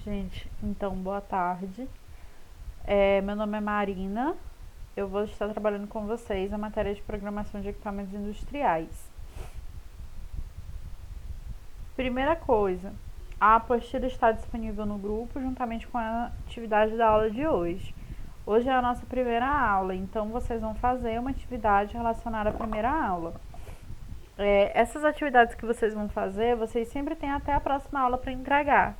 Gente, então boa tarde. Meu nome é Marina. Eu vou estar trabalhando com vocês a matéria de programação de equipamentos industriais. Primeira coisa, a apostila está disponível no grupo juntamente com a atividade da aula de hoje. Hoje é a nossa primeira aula, então vocês vão fazer uma atividade relacionada à primeira aula. Essas atividades que vocês vão fazer, vocês sempre têm até a próxima aula para entregar.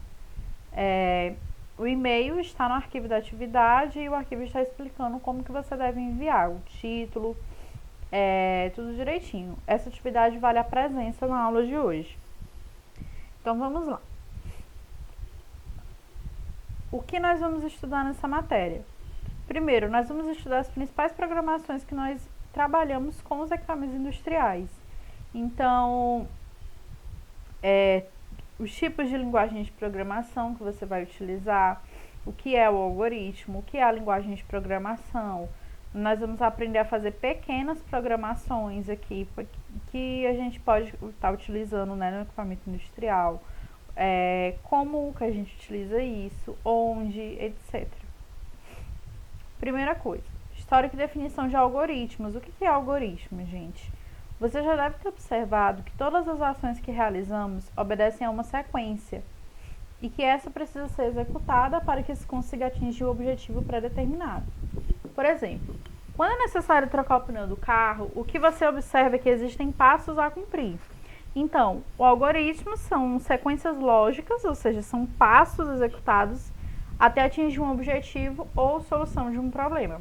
O e-mail está no arquivo da atividade e o arquivo está explicando como que você deve enviar o título, tudo direitinho. Essa atividade vale a presença na aula de hoje. Então vamos lá. O que nós vamos estudar nessa matéria? Primeiro, nós vamos estudar as principais programações que nós trabalhamos com os equipamentos industriais. Então, os tipos de linguagem de programação que você vai utilizar, o que é o algoritmo, o que é a linguagem de programação. Nós vamos aprender a fazer pequenas programações aqui que a gente pode estar utilizando, né, no equipamento industrial. Como que a gente utiliza isso, onde, etc. Primeira coisa, histórico e definição de algoritmos. O que é algoritmo, gente? Você já deve ter observado que todas as ações que realizamos obedecem a uma sequência e que essa precisa ser executada para que se consiga atingir o objetivo pré-determinado. Por exemplo, quando é necessário trocar o pneu do carro, o que você observa é que existem passos a cumprir. Então, o algoritmo são sequências lógicas, ou seja, são passos executados até atingir um objetivo ou solução de um problema.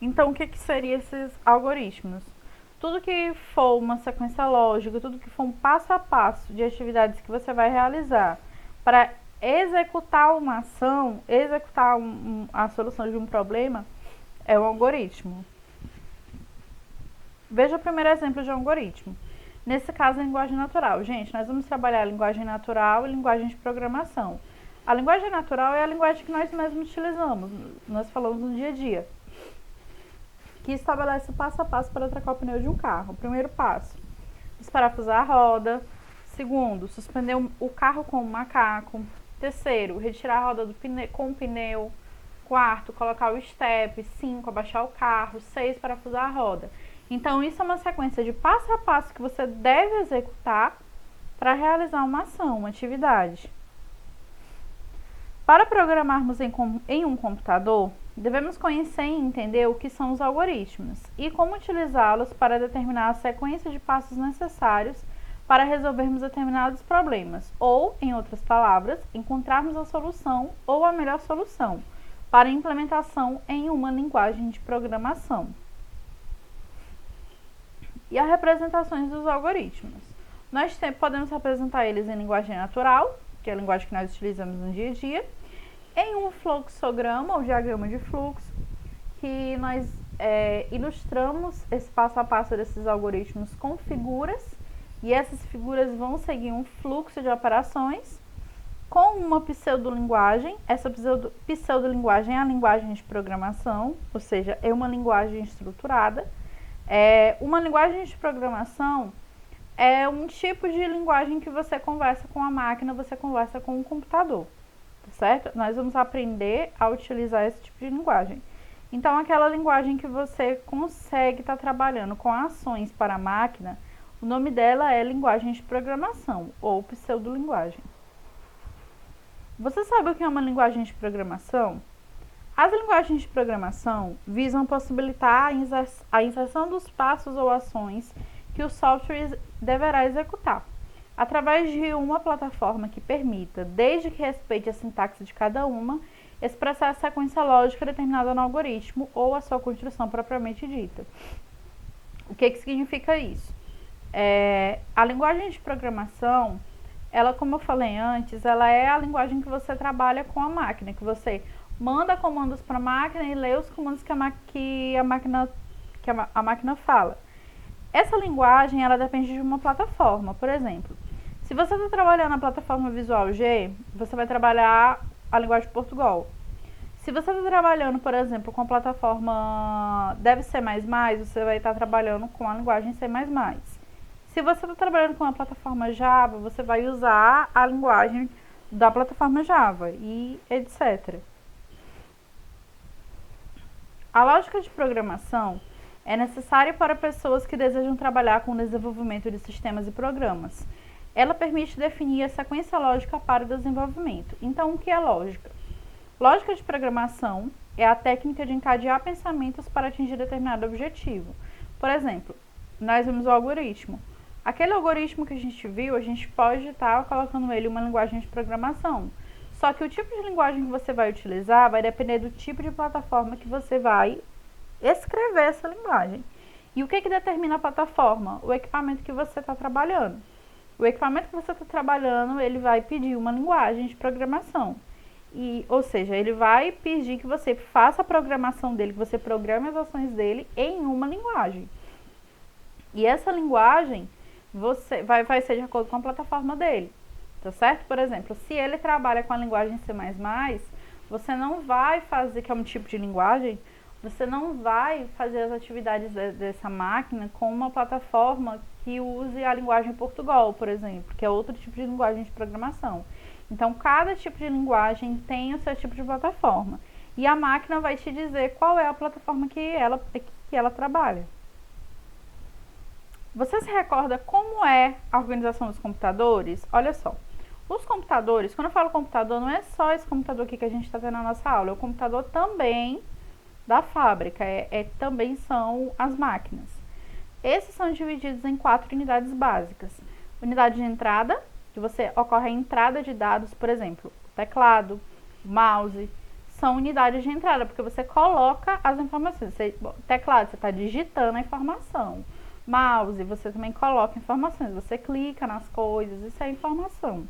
Então, o que seriam esses algoritmos? Tudo que for uma sequência lógica, tudo que for um passo a passo de atividades que você vai realizar para executar uma ação, executar a solução de um problema, é um algoritmo. Veja o primeiro exemplo de algoritmo. Nesse caso, a linguagem natural. Gente, nós vamos trabalhar a linguagem natural e linguagem de programação. A linguagem natural é a linguagem que nós mesmos utilizamos, nós falamos no dia a dia, que estabelece o passo a passo para trocar o pneu de um carro. O primeiro passo, desparafusar a roda. Segundo, suspender o carro com o macaco. Terceiro, retirar a roda com o pneu. Quarto, colocar o step. 5, abaixar o carro. 6, parafusar a roda. Então, isso é uma sequência de passo a passo que você deve executar para realizar uma ação, uma atividade. Para programarmos em um computador, devemos conhecer e entender o que são os algoritmos e como utilizá-los para determinar a sequência de passos necessários para resolvermos determinados problemas, ou, em outras palavras, encontrarmos a solução ou a melhor solução para implementação em uma linguagem de programação. E as representações dos algoritmos. Nós podemos representar eles em linguagem natural, que é a linguagem que nós utilizamos no dia a dia, em um fluxograma ou diagrama de fluxo, que nós ilustramos esse passo a passo desses algoritmos com figuras, e essas figuras vão seguir um fluxo de operações com uma pseudolinguagem. Essa pseudolinguagem é a linguagem de programação, ou seja, é uma linguagem estruturada. Uma linguagem de programação é um tipo de linguagem que você conversa com a máquina, você conversa com o computador. Certo? Nós vamos aprender a utilizar esse tipo de linguagem. Então, aquela linguagem que você consegue estar trabalhando com ações para a máquina, o nome dela é linguagem de programação ou pseudolinguagem. Você sabe o que é uma linguagem de programação? As linguagens de programação visam possibilitar a inserção dos passos ou ações que o software deverá executar, através de uma plataforma que permita, desde que respeite a sintaxe de cada uma, expressar a sequência lógica determinada no algoritmo ou a sua construção propriamente dita. O que significa isso? A linguagem de programação, ela, como eu falei antes, ela é a linguagem que você trabalha com a máquina, que você manda comandos para a máquina e lê os comandos que a máquina fala. Essa linguagem, ela depende de uma plataforma. Por exemplo, se você está trabalhando na plataforma Visual G, você vai trabalhar a linguagem de Portugal. Se você está trabalhando, por exemplo, com a plataforma Dev C++, você vai estar trabalhando com a linguagem C++. Se você está trabalhando com a plataforma Java, você vai usar a linguagem da plataforma Java e etc. A lógica de programação é necessária para pessoas que desejam trabalhar com o desenvolvimento de sistemas e programas. Ela permite definir a sequência lógica para o desenvolvimento. Então, o que é lógica? Lógica de programação é a técnica de encadear pensamentos para atingir determinado objetivo. Por exemplo, nós vimos o algoritmo. Aquele algoritmo que a gente viu, a gente pode estar colocando ele em uma linguagem de programação. Só que o tipo de linguagem que você vai utilizar vai depender do tipo de plataforma que você vai escrever essa linguagem. E o que determina a plataforma? O equipamento que você está trabalhando. O equipamento que você está trabalhando, ele vai pedir uma linguagem de programação. Ou seja, ele vai pedir que você faça a programação dele, que você programe as ações dele em uma linguagem. E essa linguagem vai ser de acordo com a plataforma dele, tá certo? Por exemplo, se ele trabalha com a linguagem C++, você não vai fazer, que é um tipo de linguagem, você não vai fazer as atividades dessa máquina com uma plataforma que use a linguagem Portugal, por exemplo, que é outro tipo de linguagem de programação. Então, cada tipo de linguagem tem o seu tipo de plataforma. E a máquina vai te dizer qual é a plataforma que ela trabalha. Você se recorda como é a organização dos computadores? Olha só. Os computadores, quando eu falo computador, não é só esse computador aqui que a gente está tendo na nossa aula. É o computador também da fábrica. Também são as máquinas. Esses são divididos em 4 unidades básicas. Unidade de entrada, que ocorre a entrada de dados, por exemplo, teclado, mouse, são unidades de entrada, porque você coloca as informações. Teclado, você está digitando a informação. Mouse, você também coloca informações, você clica nas coisas, isso é informação.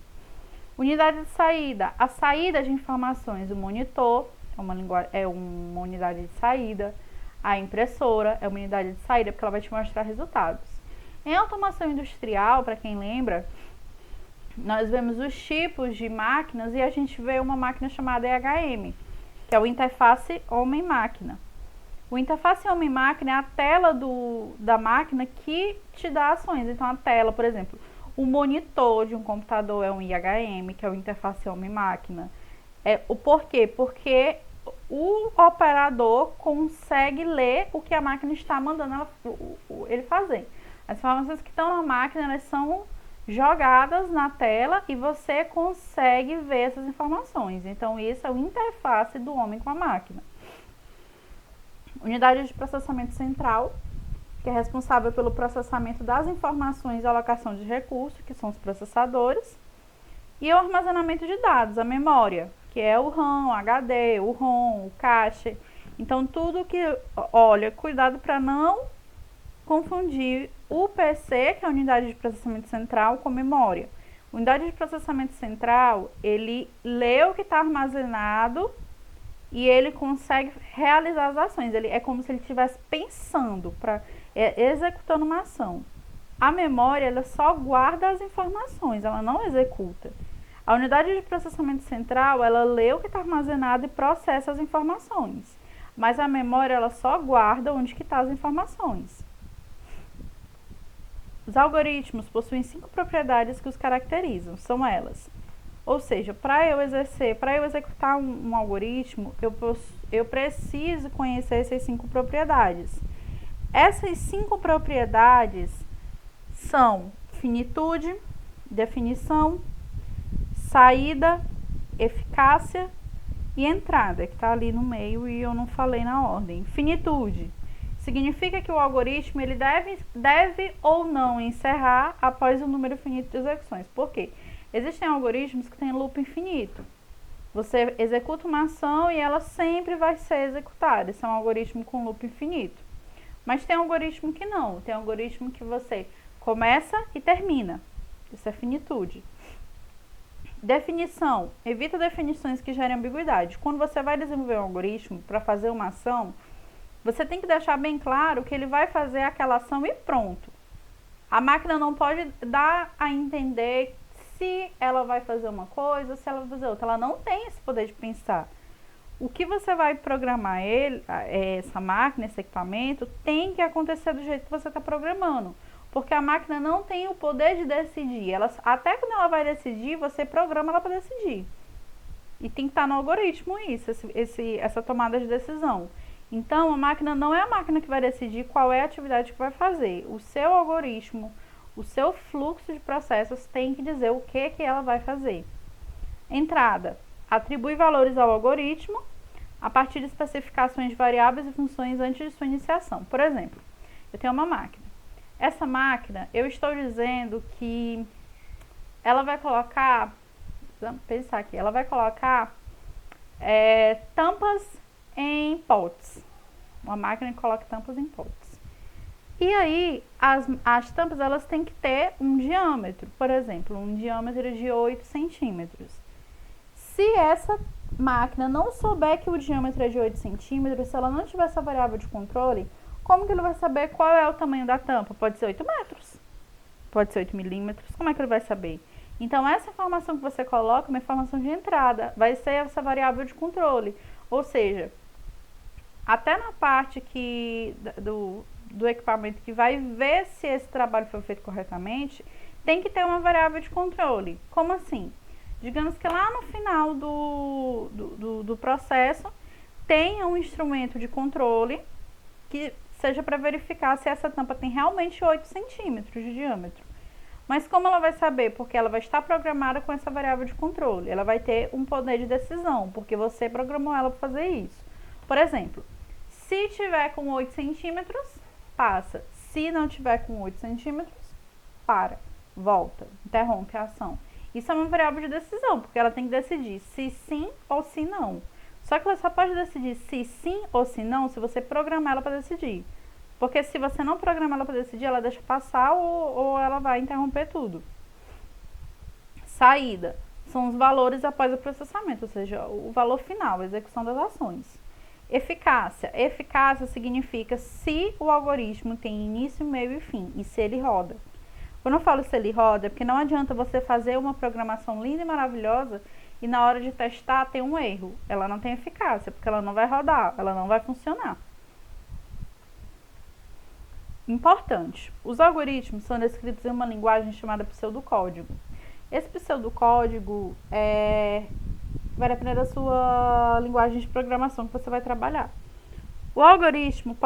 Unidade de saída, a saída de informações, o monitor é uma unidade de saída, a impressora é uma unidade de saída, porque ela vai te mostrar resultados. Em automação industrial, para quem lembra, nós vemos os tipos de máquinas e a gente vê uma máquina chamada EHM, que é o interface homem-máquina. O interface homem-máquina é a tela da máquina que te dá ações. Então, a tela, por exemplo, o monitor de um computador é um IHM, que é o interface homem-máquina. O porquê? Porque o operador consegue ler o que a máquina está mandando ele fazer. As informações que estão na máquina, elas são jogadas na tela e você consegue ver essas informações. Então, isso é o interface do homem com a máquina. Unidade de processamento central, que é responsável pelo processamento das informações e alocação de recursos, que são os processadores. E o armazenamento de dados, a memória, que é o RAM, o HD, o ROM, o cache. Então, tudo que... Olha, cuidado para não confundir o PC, que é a unidade de processamento central, com memória. Unidade de processamento central, ele lê o que está armazenado e ele consegue realizar as ações. É como se ele estivesse pensando, executando uma ação. A memória, ela só guarda as informações, ela não executa. A unidade de processamento central, ela lê o que está armazenado e processa as informações. Mas a memória, ela só guarda onde que estão as informações. Os algoritmos possuem 5 propriedades que os caracterizam, são elas. Ou seja, para eu executar um algoritmo, eu preciso conhecer essas 5 propriedades. Essas 5 propriedades são finitude, definição, saída, eficácia e entrada, que está ali no meio e eu não falei na ordem. Finitude significa que o algoritmo ele deve ou não encerrar após o número finito de execuções. Por quê? Existem algoritmos que têm loop infinito. Você executa uma ação e ela sempre vai ser executada. Esse é um algoritmo com loop infinito. Mas tem algoritmo que não. Tem algoritmo que você começa e termina. Isso é finitude. Definição. Evita definições que gerem ambiguidade. Quando você vai desenvolver um algoritmo para fazer uma ação, você tem que deixar bem claro que ele vai fazer aquela ação e pronto. A máquina não pode dar a entender se ela vai fazer uma coisa ou se ela vai fazer outra. Ela não tem esse poder de pensar. O que você vai programar essa máquina, esse equipamento, tem que acontecer do jeito que você está programando. Porque a máquina não tem o poder de decidir. Até quando ela vai decidir, você programa ela para decidir. E tem que estar no algoritmo isso, essa tomada de decisão. Então, a máquina não é a máquina que vai decidir qual é a atividade que vai fazer. O seu algoritmo, o seu fluxo de processos tem que dizer o que ela vai fazer. Entrada. Atribui valores ao algoritmo a partir de especificações de variáveis e funções antes de sua iniciação. Por exemplo, eu tenho uma máquina. Essa máquina, eu estou dizendo que ela vai colocar, vamos pensar aqui, ela vai colocar tampas em potes. Uma máquina que coloca tampas em potes. E aí, as tampas, elas têm que ter um diâmetro, por exemplo, um diâmetro de 8 centímetros. Se essa máquina não souber que o diâmetro é de 8 centímetros, se ela não tiver essa variável de controle, como que ele vai saber qual é o tamanho da tampa? Pode ser 8 metros, pode ser 8 milímetros, como é que ele vai saber? Então, essa informação que você coloca é uma informação de entrada, vai ser essa variável de controle. Ou seja, até na parte do equipamento que vai ver se esse trabalho foi feito corretamente, tem que ter uma variável de controle. Como assim? Digamos que lá no final do processo tenha um instrumento de controle que seja para verificar se essa tampa tem realmente 8 centímetros de diâmetro. Mas como ela vai saber? Porque ela vai estar programada com essa variável de controle. Ela vai ter um poder de decisão, porque você programou ela para fazer isso. Por exemplo, se tiver com 8 centímetros, passa. Se não tiver com 8 centímetros, para, volta, interrompe a ação. Isso é uma variável de decisão, porque ela tem que decidir se sim ou se não. Só que ela só pode decidir se sim ou se não se você programar ela para decidir. Porque se você não programar ela para decidir, ela deixa passar ou ela vai interromper tudo. Saída. São os valores após o processamento, ou seja, o valor final, a execução das ações. Eficácia. Eficácia significa se o algoritmo tem início, meio e fim, e se ele roda. Quando eu falo se ele roda, é porque não adianta você fazer uma programação linda e maravilhosa e na hora de testar tem um erro. Ela não tem eficácia, porque ela não vai rodar, ela não vai funcionar. Importante, os algoritmos são descritos em uma linguagem chamada pseudocódigo. Esse pseudocódigo vai depender da sua linguagem de programação que você vai trabalhar. O algoritmo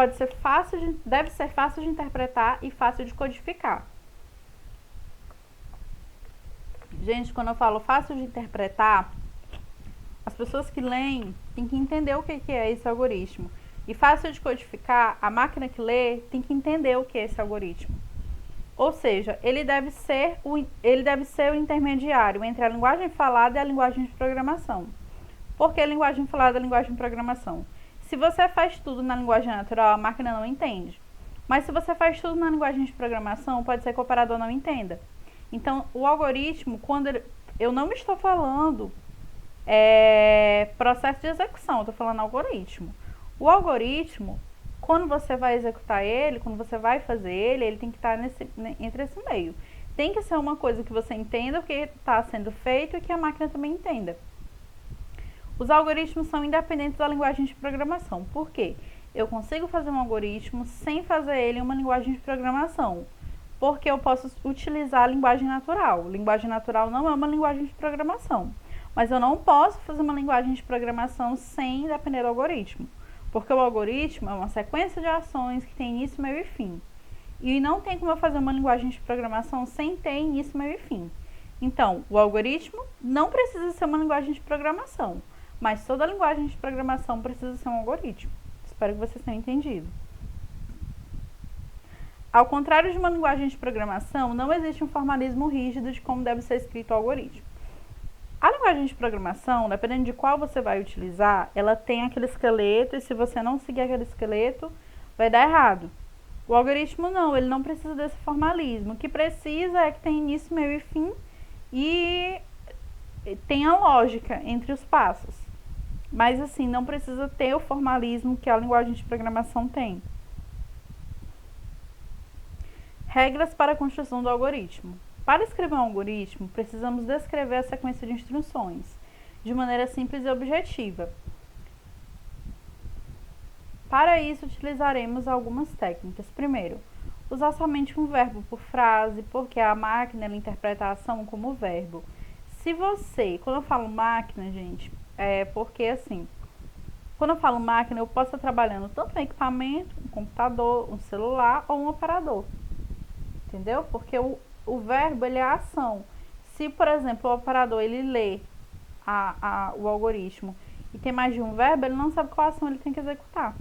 deve ser fácil de interpretar e fácil de codificar. Gente, quando eu falo fácil de interpretar, as pessoas que leem têm que entender o que é esse algoritmo. E fácil de codificar, a máquina que lê tem que entender o que é esse algoritmo. Ou seja, ele deve ser o intermediário entre a linguagem falada e a linguagem de programação. Por que a linguagem falada e a linguagem de programação? Se você faz tudo na linguagem natural, a máquina não entende. Mas se você faz tudo na linguagem de programação, pode ser que o operador não entenda. Então, o algoritmo, eu não estou falando processo de execução, eu estou falando algoritmo. O algoritmo, quando você vai executar ele, quando você vai fazer ele tem que estar entre esse meio. Tem que ser uma coisa que você entenda o que está sendo feito e que a máquina também entenda. Os algoritmos são independentes da linguagem de programação. Por quê? Eu consigo fazer um algoritmo sem fazer ele em uma linguagem de programação. Porque eu posso utilizar a linguagem natural. Linguagem natural não é uma linguagem de programação. Mas eu não posso fazer uma linguagem de programação sem depender do algoritmo. Porque o algoritmo é uma sequência de ações que tem início, meio e fim. E não tem como eu fazer uma linguagem de programação sem ter início, meio e fim. Então, o algoritmo não precisa ser uma linguagem de programação. Mas toda linguagem de programação precisa ser um algoritmo. Espero que vocês tenham entendido. Ao contrário de uma linguagem de programação, não existe um formalismo rígido de como deve ser escrito o algoritmo. A linguagem de programação, dependendo de qual você vai utilizar, ela tem aquele esqueleto e se você não seguir aquele esqueleto, vai dar errado. O algoritmo não, ele não precisa desse formalismo. O que precisa é que tenha início, meio e fim e tenha lógica entre os passos. Mas assim, não precisa ter o formalismo que a linguagem de programação tem. Regras para a construção do algoritmo. Para escrever um algoritmo, precisamos descrever a sequência de instruções de maneira simples e objetiva. Para isso, utilizaremos algumas técnicas. Primeiro, usar somente um verbo por frase, porque a máquina ela interpreta a ação como verbo. Se você, quando eu falo máquina, gente, é porque assim, quando eu falo máquina, eu posso estar trabalhando tanto um equipamento, um computador, um celular ou um operador. Entendeu? Porque o verbo, ele é a ação. Se, por exemplo, o operador, ele lê o algoritmo e tem mais de um verbo, ele não sabe qual ação ele tem que executar.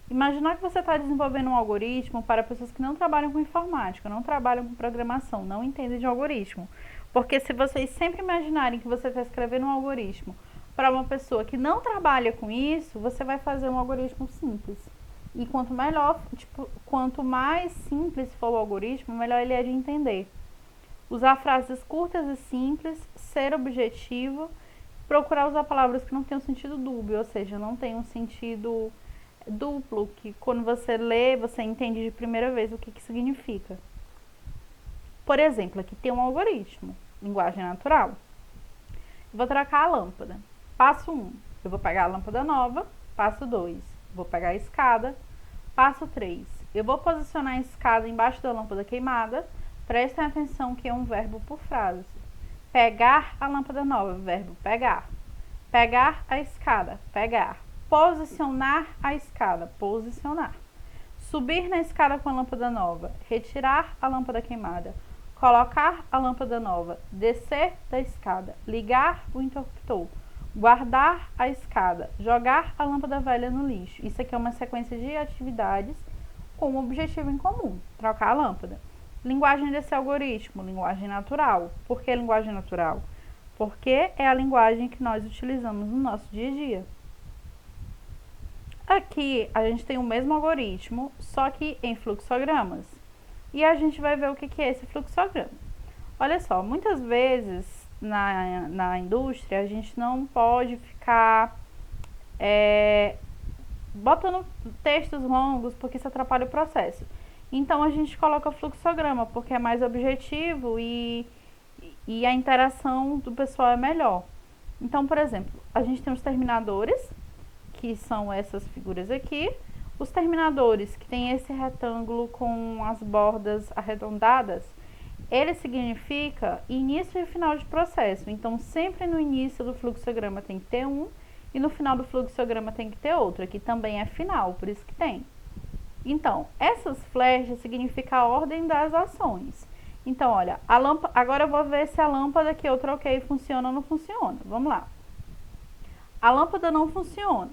Imaginar que você está desenvolvendo um algoritmo para pessoas que não trabalham com informática, não trabalham com programação, não entendem de algoritmo. Porque se vocês sempre imaginarem que você está escrevendo um algoritmo para uma pessoa que não trabalha com isso, você vai fazer um algoritmo simples. E quanto mais simples for o algoritmo, melhor ele é de entender. Usar frases curtas e simples, ser objetivo, procurar usar palavras que não tenham sentido dúbio, ou seja, não tem um sentido duplo, que quando você lê, você entende de primeira vez o que significa. Por exemplo, aqui tem um algoritmo, linguagem natural. Eu vou trocar a lâmpada. Passo 1, eu vou pegar a lâmpada nova. Passo 2, vou pegar a escada. Passo 3, eu vou posicionar a escada embaixo da lâmpada queimada. Prestem atenção que é um verbo por frase. Pegar a lâmpada nova, verbo pegar. Pegar a escada, pegar. Posicionar a escada, posicionar. Subir na escada com a lâmpada nova, retirar a lâmpada queimada. Colocar a lâmpada nova, descer da escada, ligar o interruptor, guardar a escada, jogar a lâmpada velha no lixo. Isso aqui é uma sequência de atividades com um objetivo em comum, trocar a lâmpada. Linguagem desse algoritmo, linguagem natural. Por que linguagem natural? Porque é a linguagem que nós utilizamos no nosso dia a dia. Aqui a gente tem o mesmo algoritmo, só que em fluxogramas. E a gente vai ver o que é esse fluxograma. Olha só, muitas vezes na indústria a gente não pode ficar botando textos longos, porque isso atrapalha o processo. Então a gente coloca fluxograma, porque é mais objetivo e a interação do pessoal é melhor. Então, por exemplo, a gente tem os terminadores, que são essas figuras aqui. Os terminadores, que tem esse retângulo com as bordas arredondadas, ele significa início e final de processo. Então, sempre no início do fluxograma tem que ter um e no final do fluxograma tem que ter outro. Aqui também é final, por isso que tem. Então, essas flechas significam a ordem das ações. Então, olha, agora eu vou ver se a lâmpada que eu troquei funciona ou não funciona. Vamos lá. A lâmpada não funciona.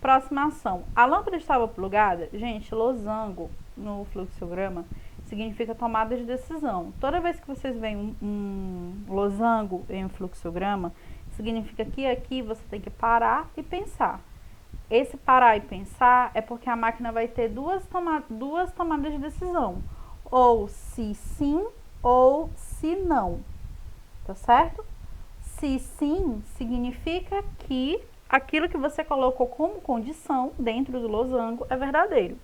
Próxima ação. A lâmpada estava plugada? Gente, losango no fluxograma significa tomada de decisão. Toda vez que vocês veem um losango em um fluxograma, significa que aqui você tem que parar e pensar. Esse parar e pensar é porque a máquina vai ter duas tomadas de decisão. Ou se sim ou se não. Tá certo? Se sim, significa que aquilo que você colocou como condição dentro do losango é verdadeiro.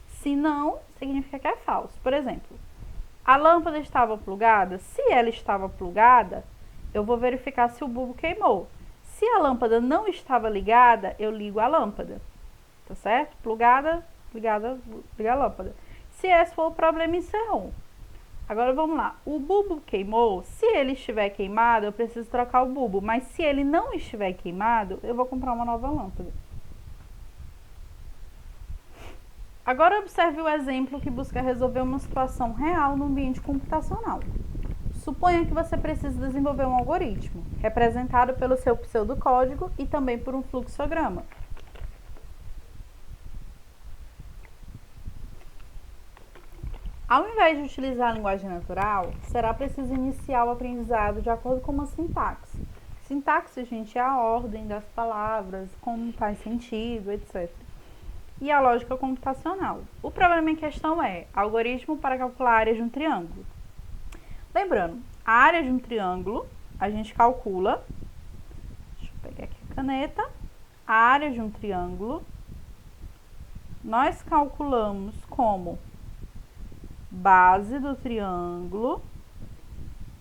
Se não, significa que é falso. Por exemplo, a lâmpada estava plugada. Se ela estava plugada, eu vou verificar se o bulbo queimou. Se a lâmpada não estava ligada, eu ligo a lâmpada. Tá certo? Plugada, ligada, liga a lâmpada. Se esse for o problema, encerrou. Agora vamos lá. O bulbo queimou. Se ele estiver queimado, eu preciso trocar o bulbo. Mas se ele não estiver queimado, eu vou comprar uma nova lâmpada. Agora observe o exemplo que busca resolver uma situação real no ambiente computacional. Suponha que você precisa desenvolver um algoritmo, representado pelo seu pseudocódigo e também por um fluxograma. Ao invés de utilizar a linguagem natural, será preciso iniciar o aprendizado de acordo com uma sintaxe. Sintaxe, gente, é a ordem das palavras, como faz sentido, etc. E a lógica computacional. O problema em questão é algoritmo para calcular a área de um triângulo. Lembrando, a área de um triângulo, a gente calcula, deixa eu pegar aqui a caneta, a área de um triângulo, nós calculamos como base do triângulo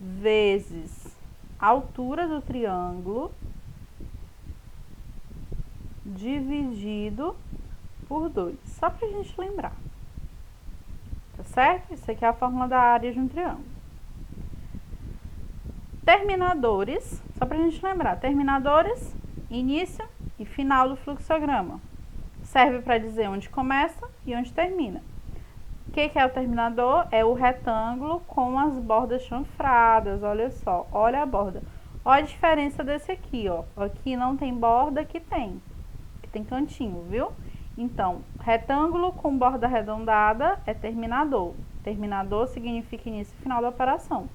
vezes a altura do triângulo dividido por 2, só para a gente lembrar. tá certo? Isso aqui é a fórmula da área de um triângulo. Terminadores, só pra gente lembrar, terminadores, início e final do fluxograma. Serve para dizer onde começa e onde termina. O que é o terminador? É o retângulo com as bordas chanfradas, olha só, olha a borda. Olha a diferença desse aqui, ó. Aqui não tem borda, aqui tem. Aqui tem cantinho, viu? Então, retângulo com borda arredondada é terminador. Terminador significa início e final da operação.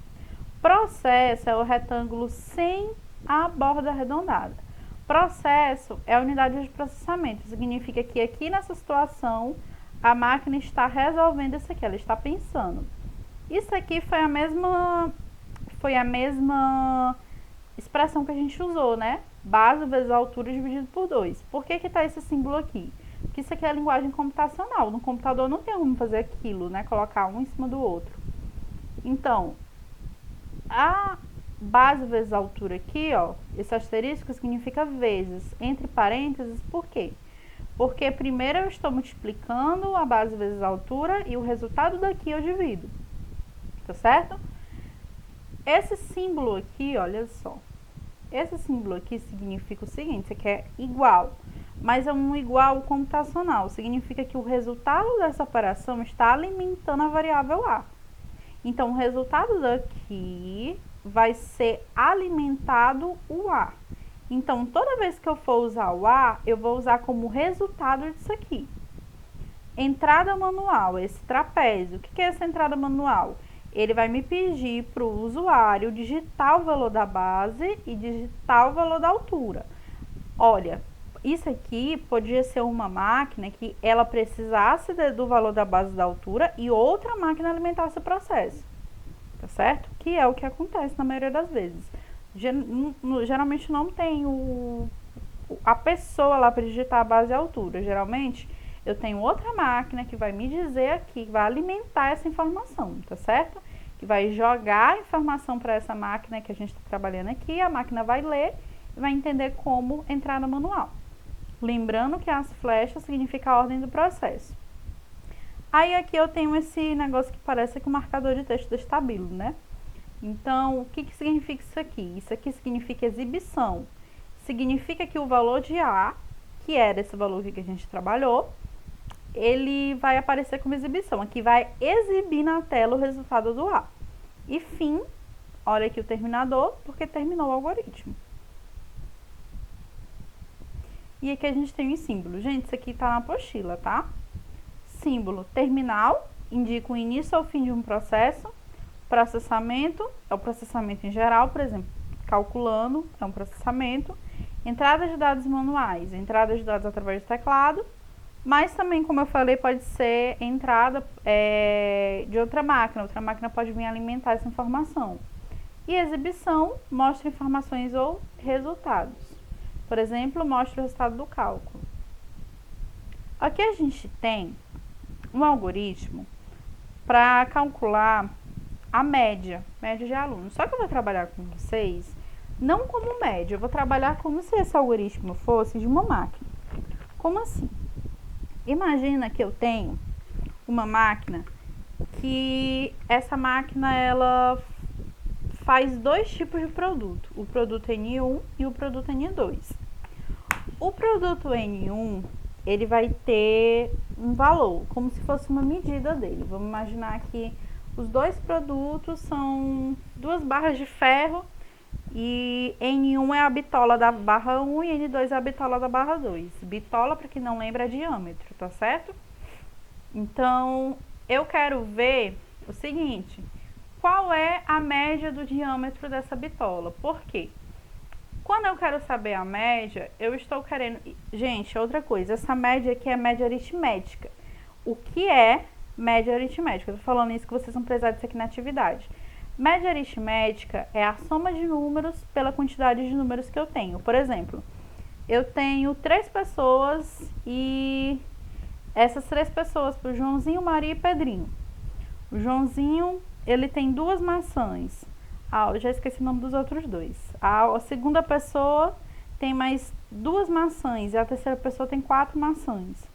Processo é o retângulo sem a borda arredondada. Processo é a unidade de processamento. Significa que aqui nessa situação a máquina está resolvendo isso aqui, ela está pensando. Isso aqui foi a mesma expressão que a gente usou, né? Base vezes a altura dividido por 2. Por que está esse símbolo aqui? Porque isso aqui é a linguagem computacional. No computador não tem como fazer aquilo, né? Colocar um em cima do outro. Então, a base vezes a altura aqui, ó, esse asterisco significa vezes, entre parênteses, por quê? Porque primeiro eu estou multiplicando a base vezes a altura e o resultado daqui eu divido, tá certo? Esse símbolo aqui, olha só, esse símbolo aqui significa o seguinte, isso aqui é igual, mas é um igual computacional, significa que o resultado dessa operação está alimentando a variável A. Então, o resultado daqui vai ser alimentado o A. Então, toda vez que eu for usar o A, eu vou usar como resultado disso aqui. Entrada manual, esse trapézio. O que é essa entrada manual? Ele vai me pedir para o usuário digitar o valor da base e digitar o valor da altura. Olha, isso aqui podia ser uma máquina que ela precisasse do valor da base da altura e outra máquina alimentasse o processo, tá certo? Que é o que acontece na maioria das vezes. Geralmente não tem a pessoa lá para digitar a base e a altura. Geralmente eu tenho outra máquina que vai me dizer aqui, que vai alimentar essa informação, tá certo? Que vai jogar a informação para essa máquina que a gente está trabalhando aqui, a máquina vai ler e vai entender como entrar no manual. Lembrando que as flechas significam a ordem do processo. Aí aqui eu tenho esse negócio que parece que o marcador de texto do estábulo, né? Então, o que significa isso aqui? Isso aqui significa exibição. Significa que o valor de A, que era esse valor que a gente trabalhou, ele vai aparecer como exibição. Aqui vai exibir na tela o resultado do A. E fim, olha aqui o terminador, porque terminou o algoritmo. E aqui a gente tem os símbolos. Gente, isso aqui tá na apostila, tá? Símbolo terminal, indica o início ou fim de um processo. Processamento, é o processamento em geral, por exemplo, calculando, é um processamento. Entrada de dados manuais, entrada de dados através do teclado. Mas também, como eu falei, pode ser entrada de outra máquina pode vir alimentar essa informação. E exibição mostra informações ou resultados. Por exemplo, mostra o resultado do cálculo. Aqui a gente tem um algoritmo para calcular a média de alunos. Só que eu vou trabalhar com vocês não como média, eu vou trabalhar como se esse algoritmo fosse de uma máquina. Como assim? Imagina que eu tenho uma máquina que essa máquina ela faz dois tipos de produto, o produto N1 e o produto N2. O produto N1, ele vai ter um valor, como se fosse uma medida dele. Vamos imaginar que os dois produtos são duas barras de ferro e N1 é a bitola da barra 1 e N2 é a bitola da barra 2. Bitola, para quem não lembra, é diâmetro, tá certo? Então, eu quero ver o seguinte, qual é a média do diâmetro dessa bitola? Por quê? Quando eu quero saber a média, eu estou querendo... Gente, outra coisa, essa média aqui é média aritmética. O que é média aritmética? Eu tô falando isso que vocês vão precisar disso aqui na atividade. Média aritmética é a soma de números pela quantidade de números que eu tenho. Por exemplo, eu tenho 3 pessoas e essas 3 pessoas, o Joãozinho, Maria e Pedrinho. O Joãozinho, ele tem 2 maçãs. Ah, eu já esqueci o nome dos outros 2. A segunda pessoa tem mais 2 maçãs e a terceira pessoa tem 4 maçãs.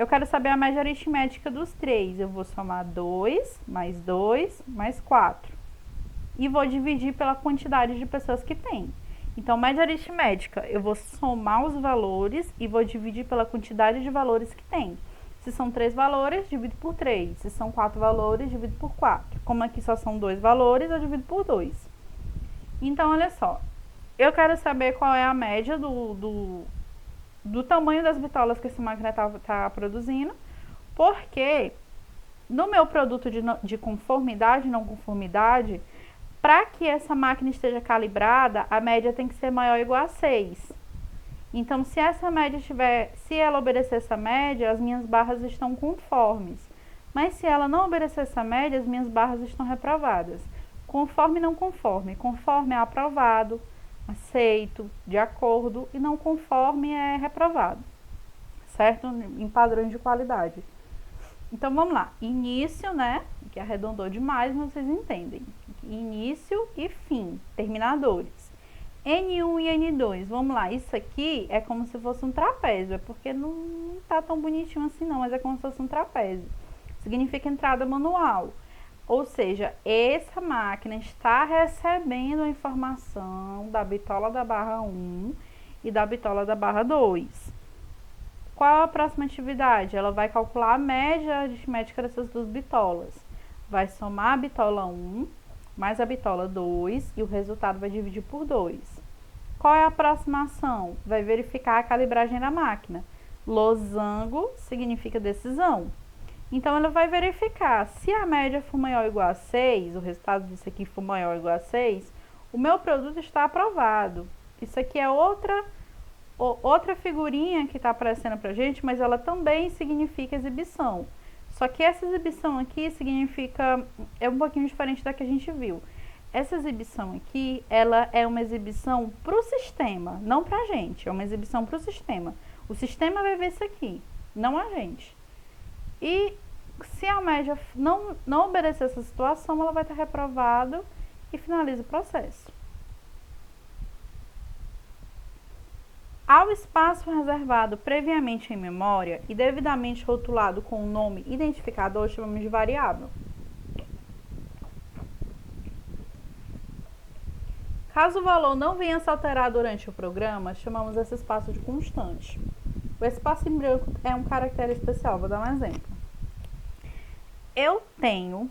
Eu quero saber a média aritmética dos 3. Eu vou somar 2 mais 4. E vou dividir pela quantidade de pessoas que tem. Então, média aritmética, eu vou somar os valores e vou dividir pela quantidade de valores que tem. Se são 3 valores, divido por 3. Se são 4 valores, divido por 4. Como aqui só são 2 valores, eu divido por 2. Então, olha só. Eu quero saber qual é a média do tamanho das bitolas que essa máquina está produzindo, porque no meu produto de conformidade e não conformidade, para que essa máquina esteja calibrada, a média tem que ser maior ou igual a 6. Então, se essa média se ela obedecer essa média, as minhas barras estão conformes. Mas se ela não obedecer essa média, as minhas barras estão reprovadas. Conforme e não conforme. Conforme é aprovado, aceito, de acordo, e não conforme é reprovado, certo? Em padrões de qualidade. Então, vamos lá. Início, né? Que arredondou demais, mas vocês entendem. Início e fim, terminadores. N1 e N2, vamos lá. Isso aqui é como se fosse um trapézio, é porque não tá tão bonitinho assim não, mas é como se fosse um trapézio. Significa entrada manual. Ou seja, essa máquina está recebendo a informação da bitola da barra 1 e da bitola da barra 2. Qual a próxima atividade? Ela vai calcular a média aritmética dessas duas bitolas. Vai somar a bitola 1 mais a bitola 2 e o resultado vai dividir por 2. Qual é a próxima ação? Vai verificar a calibragem da máquina. Losango significa decisão. Então, ela vai verificar se a média for maior ou igual a 6, o resultado disso aqui for maior ou igual a 6, o meu produto está aprovado. Isso aqui é outra figurinha que está aparecendo pra gente, mas ela também significa exibição. Só que essa exibição aqui é um pouquinho diferente da que a gente viu. Essa exibição aqui, ela é uma exibição para o sistema, não para a gente. É uma exibição para o sistema. O sistema vai ver isso aqui, não a gente. E se a média não obedecer essa situação, ela vai estar reprovada e finaliza o processo. Ao espaço reservado previamente em memória e devidamente rotulado com o nome identificador, chamamos de variável. Caso o valor não venha a se alterar durante o programa, chamamos esse espaço de constante. O espaço em branco é um caractere especial, vou dar um exemplo. Eu tenho,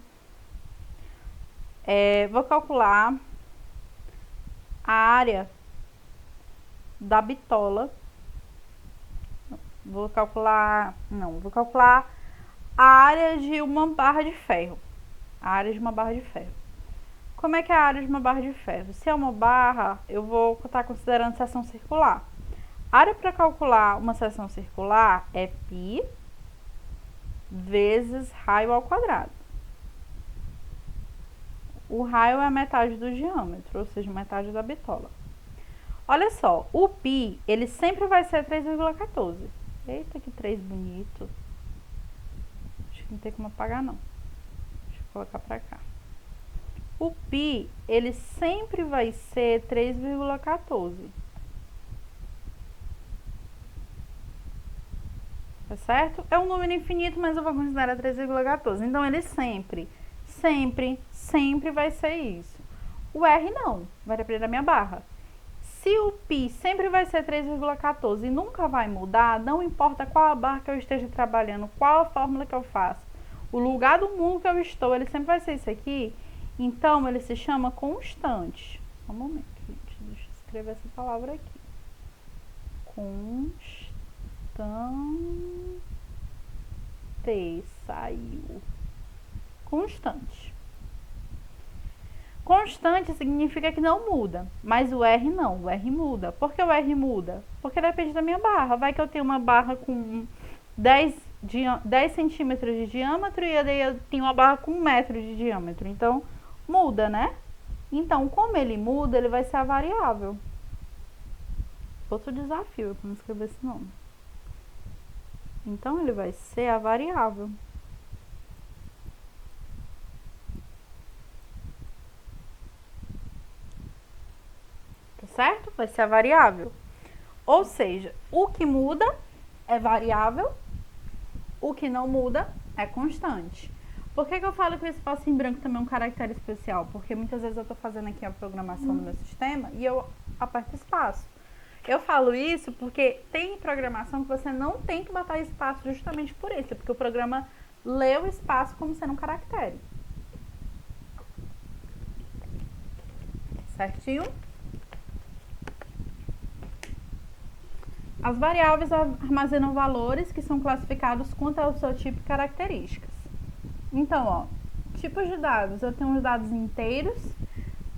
vou calcular a área da bitola, vou calcular a área de uma barra de ferro. Como é que é a área de uma barra de ferro? Se é uma barra, eu vou estar considerando seção circular. A área para calcular uma seção circular é π vezes raio ao quadrado. O raio é a metade do diâmetro, ou seja, metade da bitola. Olha só, o π, ele sempre vai ser 3,14. Eita, que 3 bonito. Acho que não tem como apagar, não. Deixa eu colocar pra cá. O π, ele sempre vai ser 3,14. Tá certo? É um número infinito, mas eu vou considerar 3,14. Então, ele sempre vai ser isso. O R não, vai depender da minha barra. Se o π sempre vai ser 3,14 e nunca vai mudar, não importa qual a barra que eu esteja trabalhando, qual a fórmula que eu faço, o lugar do mundo que eu estou, ele sempre vai ser isso aqui. Então, ele se chama constante. Um momento, gente, deixa eu escrever essa palavra aqui. Saiu. Constante. Constante significa que não muda, mas o R não, o R muda. Por que o R muda? Porque depende da minha barra. Vai que eu tenho uma barra com 10 centímetros de diâmetro e daí eu tenho uma barra com 1 metro de diâmetro. Então, muda, né? Então, como ele muda, ele vai ser a variável. Outro desafio, como escrever esse nome. Então, ele vai ser a variável. Tá certo? Vai ser a variável. Ou seja, o que muda é variável O que não muda é constante. Por que eu falo que o espaço em branco também é um caractere especial? Porque muitas vezes eu estou fazendo aqui a programação do meu sistema e eu aperto espaço. Eu falo isso porque tem programação que você não tem que botar espaço justamente por isso, porque o programa lê o espaço como sendo um caractere. Certinho? As variáveis armazenam valores que são classificados quanto ao seu tipo e características. Então, ó, tipos de dados. Eu tenho os dados inteiros.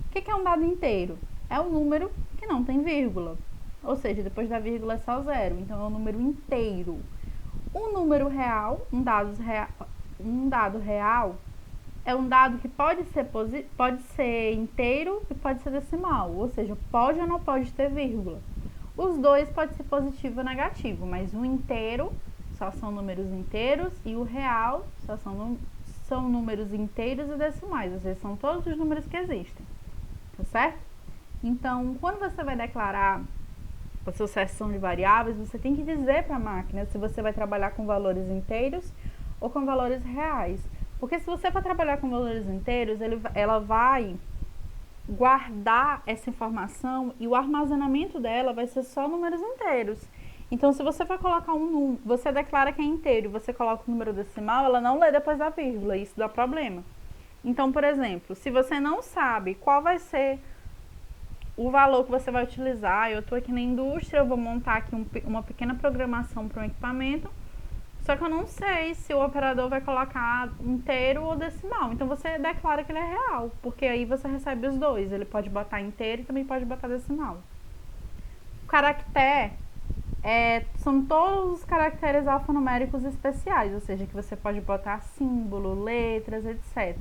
O que é um dado inteiro? É um número que não tem vírgula. Ou seja, depois da vírgula é só zero. Então, é um número inteiro. Um número real, um dado real, é um dado que pode ser inteiro e pode ser decimal. Ou seja, pode ou não pode ter vírgula. Os dois podem ser positivo ou negativo, mas o inteiro só são números inteiros e o real só são números inteiros e decimais, ou seja, são todos os números que existem, tá certo? Então, quando você vai declarar a sucessão de variáveis, você tem que dizer para a máquina se você vai trabalhar com valores inteiros ou com valores reais. Porque se você for trabalhar com valores inteiros, ela vai guardar essa informação e o armazenamento dela vai ser só números inteiros. Então, se você for colocar um número, você declara que é inteiro e você coloca o número decimal, ela não lê depois da vírgula, isso dá problema. Então, por exemplo, se você não sabe qual vai ser o valor que você vai utilizar, eu estou aqui na indústria, eu vou montar aqui uma pequena programação para um equipamento, só que eu não sei se o operador vai colocar inteiro ou decimal. Então, você declara que ele é real, porque aí você recebe os dois. Ele pode botar inteiro e também pode botar decimal. O caractere são todos os caracteres alfanuméricos especiais, ou seja, que você pode botar símbolo, letras, etc.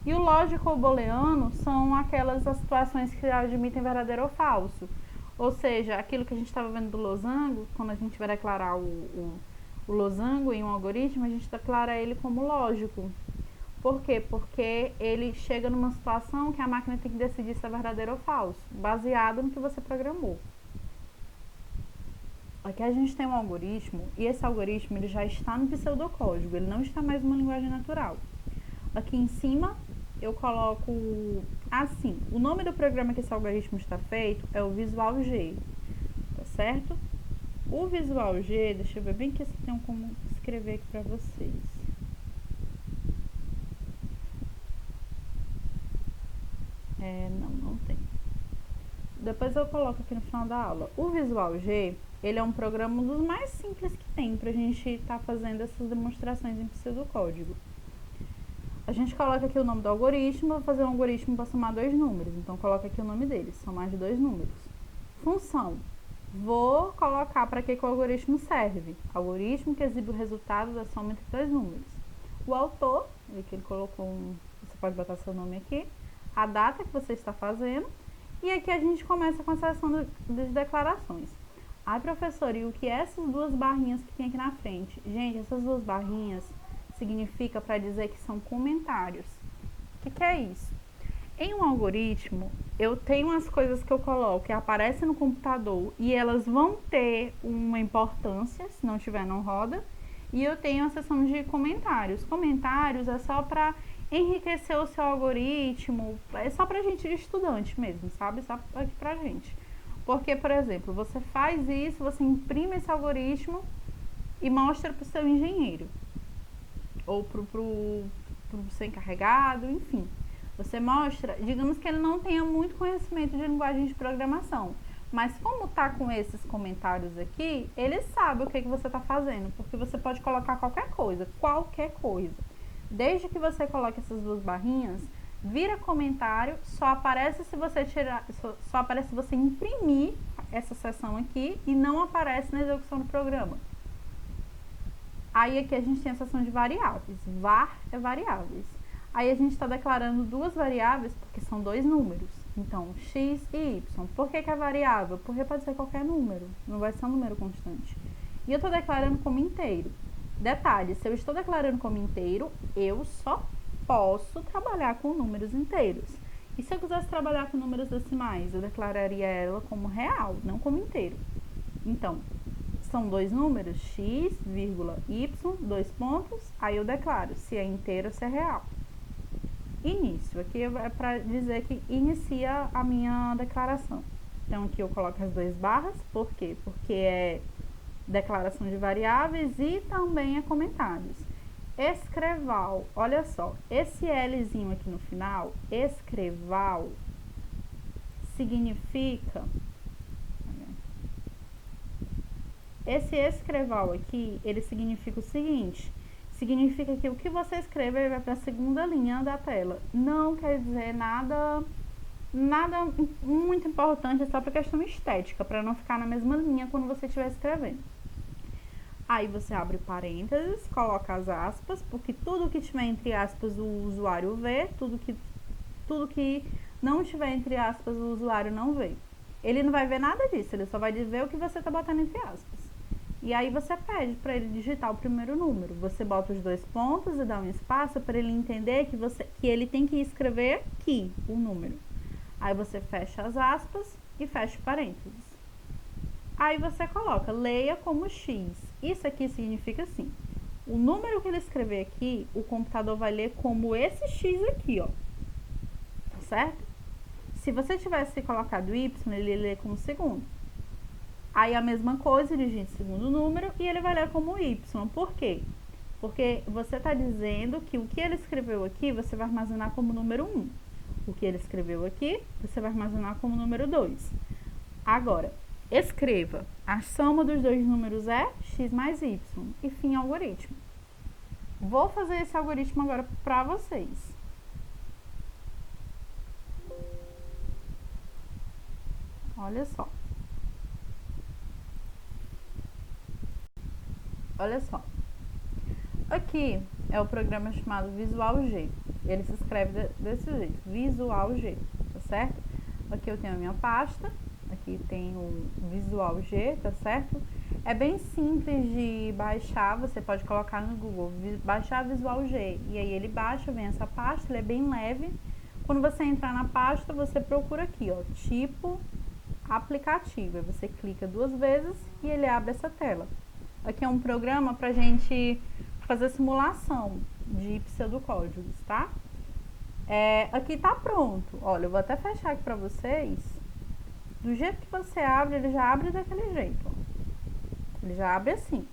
E o lógico ou booleano são aquelas situações que admitem verdadeiro ou falso. Ou seja, aquilo que a gente estava vendo do losango, quando a gente vai declarar o losango em um algoritmo, a gente declara ele como lógico. Por quê? Porque ele chega numa situação que a máquina tem que decidir se é verdadeiro ou falso, baseado no que você programou. Aqui a gente tem um algoritmo, e esse algoritmo ele já está no pseudocódigo, ele não está mais numa linguagem natural. Aqui em cima eu coloco assim, o nome do programa que esse algoritmo está feito é o Visual G, tá certo? O Visual G, deixa eu ver bem que se tem como escrever aqui para vocês. Não tem. Depois eu coloco aqui no final da aula. O Visual G, ele é um programa dos mais simples que tem pra gente estar fazendo essas demonstrações em pseudocódigo. A gente coloca aqui o nome do algoritmo, vou fazer um algoritmo para somar dois números, então coloca aqui o nome deles, somar de dois números. Função. Vou colocar para que o algoritmo serve. Algoritmo que exibe o resultado da soma entre dois números. O autor, que ele colocou você pode botar seu nome aqui, a data que você está fazendo, e aqui a gente começa com a seção das declarações. Ai, professor, e o que é essas duas barrinhas que tem aqui na frente? Gente, essas duas barrinhas significa para dizer que são comentários. O que é isso? Em um algoritmo, eu tenho as coisas que eu coloco que aparecem no computador e elas vão ter uma importância, se não tiver não roda, e eu tenho a seção de comentários. Comentários é só para enriquecer o seu algoritmo, é só pra gente de estudante mesmo, sabe? Só aqui pra gente. Porque, por exemplo, você faz isso, você imprime esse algoritmo e mostra pro seu engenheiro. Ou pro seu encarregado, enfim. Você mostra, digamos que ele não tenha muito conhecimento de linguagem de programação. Mas como tá com esses comentários aqui, ele sabe o que você tá fazendo. Porque você pode colocar qualquer coisa. Desde que você coloque essas duas barrinhas, vira comentário, só aparece se você só aparece se você imprimir essa seção aqui e não aparece na execução do programa. Aí aqui a gente tem a seção de variáveis. Var é variáveis. Aí a gente está declarando duas variáveis porque são dois números. Então, x e y. Por que é variável? Porque pode ser qualquer número, não vai ser um número constante. E eu estou declarando como inteiro. Detalhe, se eu estou declarando como inteiro, eu só posso trabalhar com números inteiros. E se eu quisesse trabalhar com números decimais, eu declararia ela como real, não como inteiro. Então, são dois números, x, vírgula, y, dois pontos, aí eu declaro se é inteiro ou se é real. Início, aqui é para dizer que inicia a minha declaração. Então, aqui eu coloco as duas barras, por quê? Porque é declaração de variáveis e também é comentários. Escreval, olha só, esse Lzinho aqui no final, escreval, significa... Esse escreval aqui, ele significa o seguinte... Significa que o que você escreve vai para a segunda linha da tela. Não quer dizer nada muito importante, é só para questão estética, para não ficar na mesma linha quando você estiver escrevendo. Aí você abre parênteses, coloca as aspas, porque tudo que tiver entre aspas o usuário vê, tudo que não tiver entre aspas o usuário não vê. Ele não vai ver nada disso, ele só vai ver o que você está botando entre aspas. E aí você pede para ele digitar o primeiro número. Você bota os dois pontos e dá um espaço para ele entender que ele tem que escrever aqui o número. Aí você fecha as aspas e fecha parênteses. Aí você coloca, leia como x. Isso aqui significa assim, o número que ele escrever aqui, o computador vai ler como esse x aqui, ó. Tá certo? Se você tivesse colocado y, ele lê como segundo. Aí a mesma coisa, ele digita o segundo número e ele vai ler como y. Por quê? Porque você está dizendo que o que ele escreveu aqui, você vai armazenar como número 1. O que ele escreveu aqui, você vai armazenar como número 2. Agora, escreva. A soma dos dois números é x mais y. E fim algoritmo. Vou fazer esse algoritmo agora para vocês. Olha só. Olha só, aqui é o programa chamado Visual G, ele se escreve desse jeito, Visual G, tá certo? Aqui eu tenho a minha pasta, aqui tem o Visual G, tá certo? É bem simples de baixar, você pode colocar no Google, baixar Visual G, e aí ele baixa, vem essa pasta, ele é bem leve. Quando você entrar na pasta, você procura aqui, ó, tipo aplicativo, aí você clica 2 vezes e ele abre essa tela. Aqui é um programa para a gente fazer simulação de pseudocódigos, tá? Aqui tá pronto. Olha, eu vou até fechar aqui para vocês. Do jeito que você abre, ele já abre daquele jeito, ó. Ele já abre assim.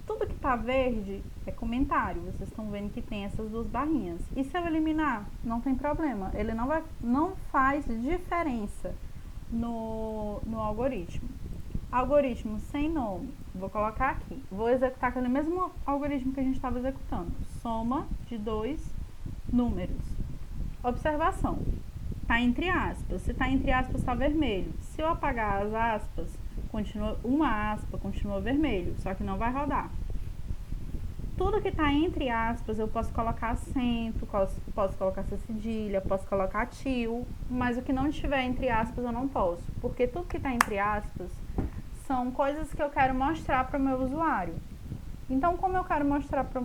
Tudo que tá verde é comentário. Vocês estão vendo que tem essas duas barrinhas. E se eu eliminar? Não tem problema. Ele não faz diferença no algoritmo. Algoritmo sem nome, vou colocar aqui, vou executar aquele mesmo algoritmo que a gente estava executando, soma de dois números. Observação, tá entre aspas, se tá entre aspas tá vermelho, se eu apagar as aspas, uma aspa continua vermelho, só que não vai rodar. Tudo que tá entre aspas eu posso colocar acento, posso colocar cedilha, posso colocar tio, mas o que não tiver entre aspas eu não posso, porque tudo que tá entre aspas são coisas que eu quero mostrar para o meu usuário. Então, como eu quero mostrar para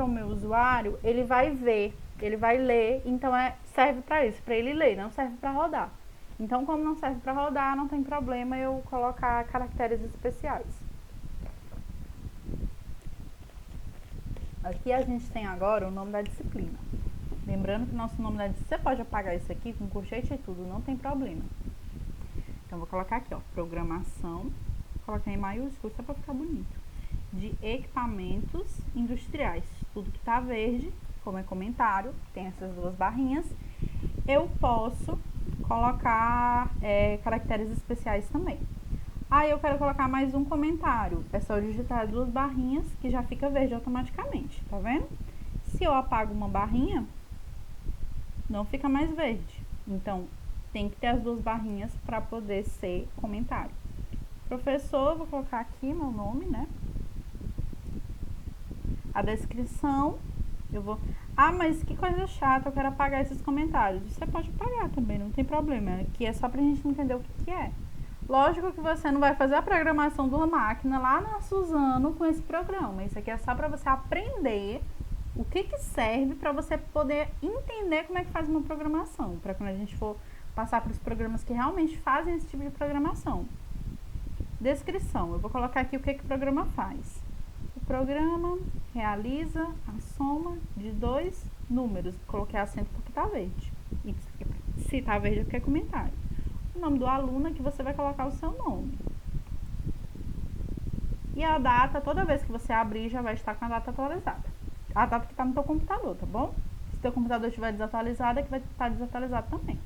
o meu usuário, ele vai ver, ele vai ler, então serve para isso, para ele ler, não serve para rodar. Então, como não serve para rodar, não tem problema eu colocar caracteres especiais. Aqui a gente tem agora o nome da disciplina. Lembrando que o nosso nome da disciplina, você pode apagar isso aqui com colchete e tudo, não tem problema. Então, vou colocar aqui, ó, programação, colocar em maiúsculo, só para ficar bonito, de equipamentos industriais. Tudo que tá verde, como é comentário, tem essas duas barrinhas, eu posso colocar caracteres especiais também. Aí eu quero colocar mais um comentário, é só digitar duas barrinhas que já fica verde automaticamente, tá vendo? Se eu apago uma barrinha, não fica mais verde. Então, tem que ter as duas barrinhas para poder ser comentário. Professor, vou colocar aqui meu nome, né? A descrição, eu vou... Ah, mas que coisa chata, eu quero apagar esses comentários. Você pode apagar também, não tem problema. Aqui é só pra gente entender o que é. Lógico que você não vai fazer a programação de uma máquina lá na Suzano com esse programa. Isso aqui é só para você aprender o que serve para você poder entender como é que faz uma programação. Para quando a gente for passar para os programas que realmente fazem esse tipo de programação. Descrição. Eu vou colocar aqui o que o programa faz. O programa realiza a soma de dois números. Coloquei acento porque está verde. E se está verde é porque é comentário. O nome do aluno é que você vai colocar o seu nome. E a data, toda vez que você abrir, já vai estar com a data atualizada. A data que está no teu computador, tá bom? Se teu computador estiver desatualizado, é que vai estar desatualizado também.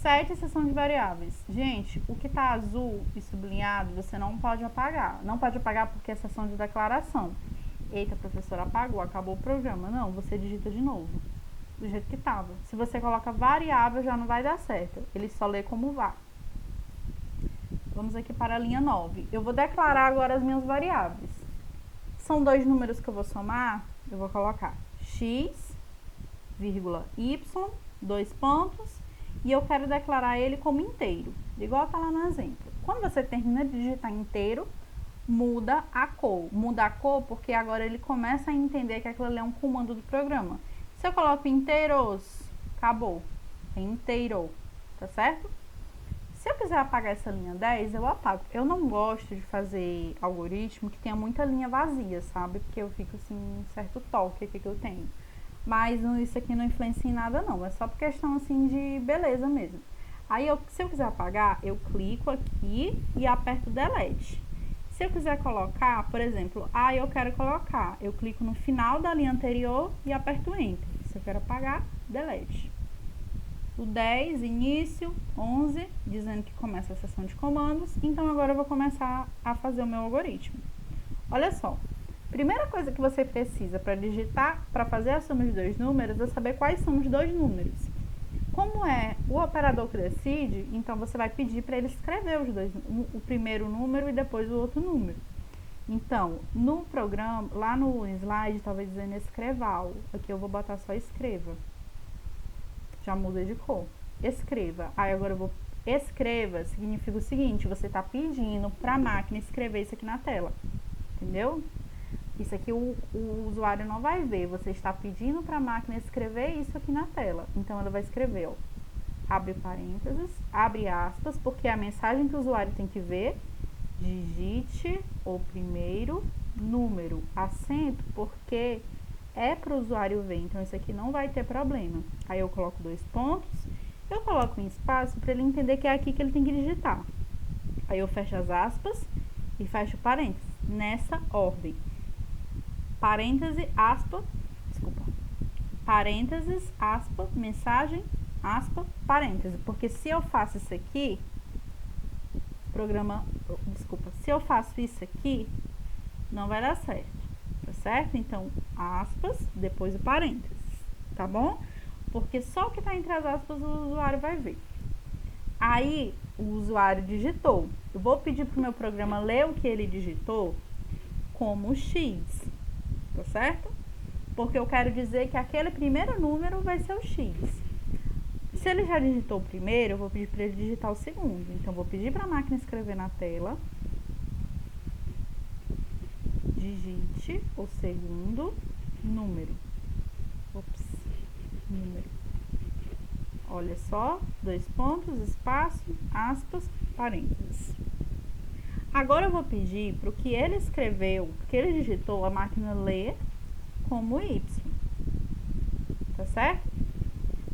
7, seção de variáveis. Gente, o que está azul e sublinhado, você não pode apagar. Não pode apagar porque é seção de declaração. Eita, professora, apagou, acabou o programa. Não, você digita de novo, do jeito que estava. Se você coloca variável, já não vai dar certo. Ele só lê como vá. Vamos aqui para a linha 9. Eu vou declarar agora as minhas variáveis. São dois números que eu vou somar. Eu vou colocar x, vírgula, y, 2 pontos. E eu quero declarar ele como inteiro, igual tá lá no exemplo. Quando você termina de digitar inteiro, muda a cor. Muda a cor porque agora ele começa a entender que aquilo ali é um comando do programa. Se eu coloco inteiros, acabou. É inteiro, tá certo? Se eu quiser apagar essa linha 10, eu apago. Eu não gosto de fazer algoritmo que tenha muita linha vazia, sabe? Porque eu fico assim, um certo toque aqui que eu tenho. Mas isso aqui não influencia em nada não, é só por questão assim de beleza mesmo. Aí, se eu quiser apagar, eu clico aqui e aperto Delete. Se eu quiser colocar, por exemplo, eu quero colocar, eu clico no final da linha anterior e aperto Enter. Se eu quero apagar, Delete. O 10, início, 11, dizendo que começa a sessão de comandos. Então, agora eu vou começar a fazer o meu algoritmo. Olha só. Primeira coisa que você precisa para digitar, para fazer a soma de dois números, é saber quais são os dois números. Como é o operador que decide, então você vai pedir para ele escrever os dois, o primeiro número e depois o outro número. Então, no programa, lá no slide, estava dizendo escreval. Aqui eu vou botar só escreva. Já muda de cor. Escreva. Aí agora eu vou... Escreva significa o seguinte, você está pedindo para a máquina escrever isso aqui na tela. Entendeu? Isso aqui o usuário não vai ver, você está pedindo para a máquina escrever isso aqui na tela. Então, ela vai escrever, ó, abre parênteses, abre aspas, porque é a mensagem que o usuário tem que ver, digite o primeiro número, acento, porque é para o usuário ver, então isso aqui não vai ter problema. Aí eu coloco 2 pontos, eu coloco um espaço para ele entender que é aqui que ele tem que digitar. Aí eu fecho as aspas e fecho parênteses, nessa ordem. Parêntese, aspa, desculpa, parênteses, aspa, mensagem, aspa, parêntese, porque se eu faço isso aqui, se eu faço isso aqui, não vai dar certo, tá certo? Então, aspas, depois o parênteses, tá bom? Porque só o que tá entre as aspas o usuário vai ver. Aí, o usuário digitou, eu vou pedir pro meu programa ler o que ele digitou como X. Tá certo? Porque eu quero dizer que aquele primeiro número vai ser o X. Se ele já digitou o primeiro, eu vou pedir para ele digitar o segundo. Então, vou pedir para a máquina escrever na tela. Digite o segundo número. Número. Olha só, 2 pontos, espaço, aspas, parênteses. Agora eu vou pedir para o que ele escreveu, que ele digitou, a máquina ler como Y. Tá certo?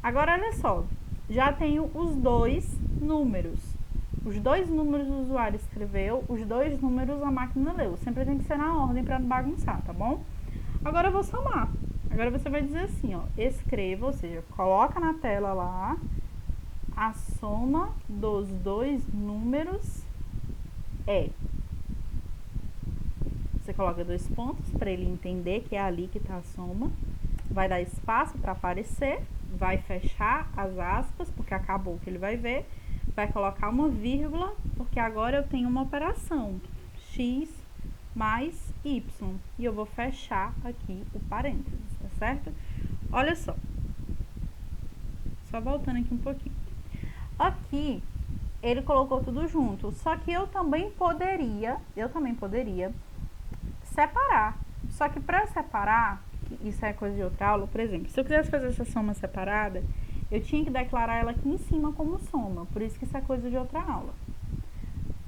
Agora, olha só, já tenho os dois números. Os dois números o usuário escreveu, os dois números a máquina leu. Sempre tem que ser na ordem para não bagunçar, tá bom? Agora eu vou somar. Agora você vai dizer assim, ó, escreva, ou seja, coloca na tela lá a soma dos dois números Você coloca 2 pontos para ele entender que é ali que está a soma. Vai dar espaço para aparecer, vai fechar as aspas, porque acabou o que ele vai ver. Vai colocar uma vírgula, porque agora eu tenho uma operação, x mais y. E eu vou fechar aqui o parênteses, tá certo? Olha só. Só voltando aqui um pouquinho. Aqui, ele colocou tudo junto, só que eu também poderia separar. Só que para separar, isso é coisa de outra aula, por exemplo, se eu quisesse fazer essa soma separada, eu tinha que declarar ela aqui em cima como soma, por isso que isso é coisa de outra aula.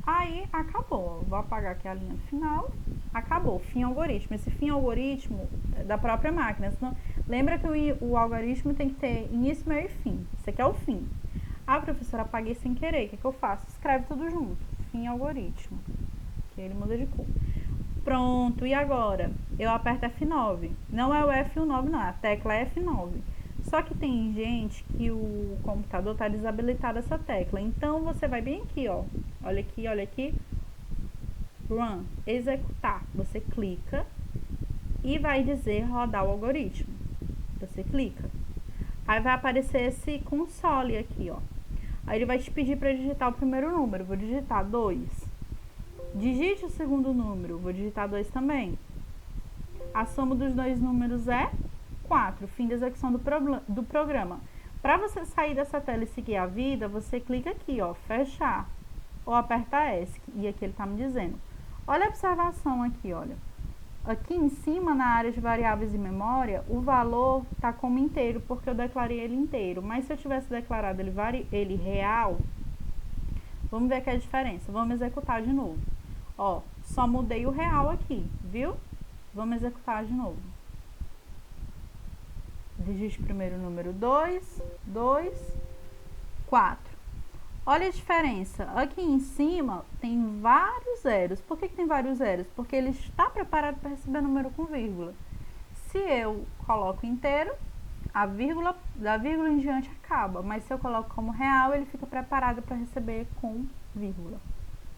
Aí, acabou. Vou apagar aqui a linha final. Acabou. Fim algoritmo. Esse fim algoritmo é da própria máquina. Senão, lembra que o algoritmo tem que ter início, meio e fim. Esse aqui é o fim. Ah, professora, apaguei sem querer. O que eu faço? Escreve tudo junto. Fim algoritmo. Que ele muda de cor. Pronto. E agora? Eu aperto F9. Não é o F9, não. A tecla é F9. Só que tem gente que o computador está desabilitado essa tecla. Então, você vai bem aqui, ó. Olha aqui. Run, executar. Você clica e vai dizer rodar o algoritmo. Você clica. Aí vai aparecer esse console aqui, ó. Aí ele vai te pedir para digitar o primeiro número. Vou digitar 2. Digite o segundo número. Vou digitar 2 também. A soma dos dois números é 4. Fim da execução do programa. Para você sair dessa tela e seguir a vida, você clica aqui, ó, fechar. Ou aperta ESC. E aqui ele está me dizendo. Olha a observação aqui, olha. Aqui em cima, na área de variáveis e memória, o valor está como inteiro, porque eu declarei ele inteiro. Mas se eu tivesse declarado ele real, vamos ver aqui a diferença. Vamos executar de novo. Ó, só mudei o real aqui, viu? Vamos executar de novo. Digite primeiro o número 2, 4. Olha a diferença. Aqui em cima tem vários zeros. Por que tem vários zeros? Porque ele está preparado para receber número com vírgula. Se eu coloco inteiro, da vírgula em diante acaba. Mas se eu coloco como real, ele fica preparado para receber com vírgula.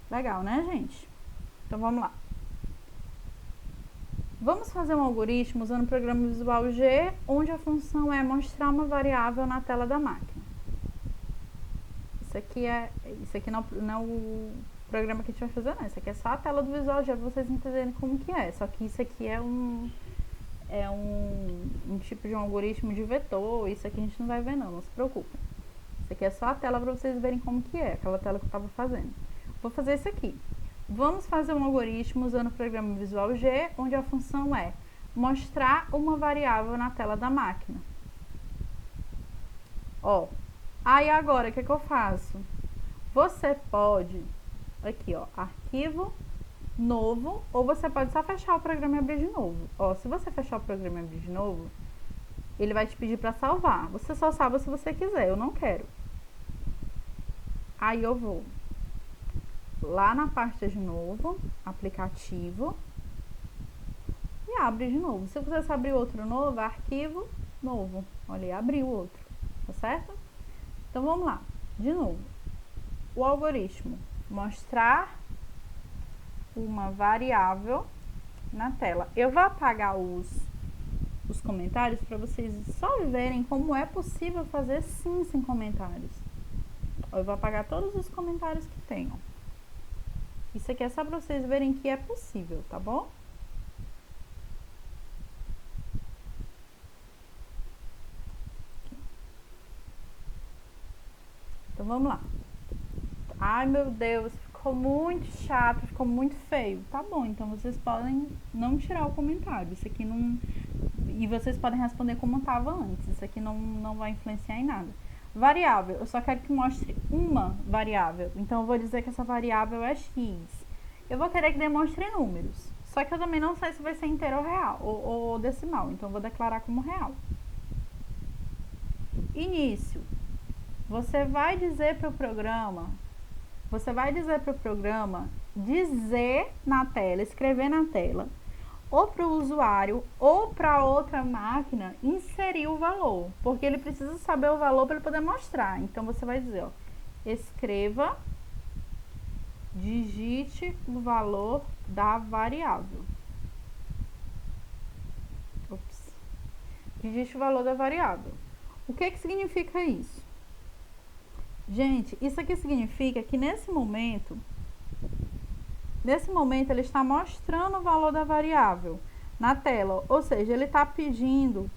Legal, né, gente? Então, vamos lá. Vamos fazer um algoritmo usando o programa Visual G, onde a função é mostrar uma variável na tela da máquina. Isso aqui não é o programa que a gente vai fazer, não. Isso aqui é só a tela do Visual G, para vocês entenderem como que é. Só que isso aqui é um tipo de um algoritmo de vetor. Isso aqui a gente não vai ver, não se preocupem. Isso aqui é só a tela para vocês verem como que é, aquela tela que eu estava fazendo. Vou fazer isso aqui. Vamos fazer um algoritmo usando o programa Visual G, onde a função é mostrar uma variável na tela da máquina. Ó, aí agora, o que eu faço? Você pode, aqui ó, arquivo, novo, ou você pode só fechar o programa e abrir de novo. Ó, se você fechar o programa e abrir de novo, ele vai te pedir para salvar. Você só salva se você quiser, eu não quero. Aí eu vou lá na pasta de novo, aplicativo, e abre de novo. Se você abrir outro novo, arquivo, novo. Olha aí, abriu outro, tá certo? Então, vamos lá. De novo, o algoritmo, mostrar uma variável na tela. Eu vou apagar os comentários para vocês só verem como é possível fazer sim sem comentários. Eu vou apagar todos os comentários que tenho. Isso aqui é só para vocês verem que é possível, tá bom? Então, vamos lá. Ai, meu Deus, ficou muito chato, ficou muito feio. Tá bom, então vocês podem não tirar o comentário. Isso aqui não... E vocês podem responder como estava antes. Isso aqui não vai influenciar em nada. Variável, eu só quero que mostre uma variável. Então, eu vou dizer que essa variável é x. Eu vou querer que demonstre números. Só que eu também não sei se vai ser inteiro ou real, ou decimal. Então, eu vou declarar como real. Início. Você vai dizer para o programa dizer na tela, escrever na tela, ou para o usuário ou para outra máquina inserir o valor, porque ele precisa saber o valor para ele poder mostrar. Então você vai dizer, ó, escreva, digite o valor da variável. Digite o valor da variável. O que significa isso? Gente, isso aqui significa que nesse momento ele está mostrando o valor da variável na tela, ou seja, ele está pedindo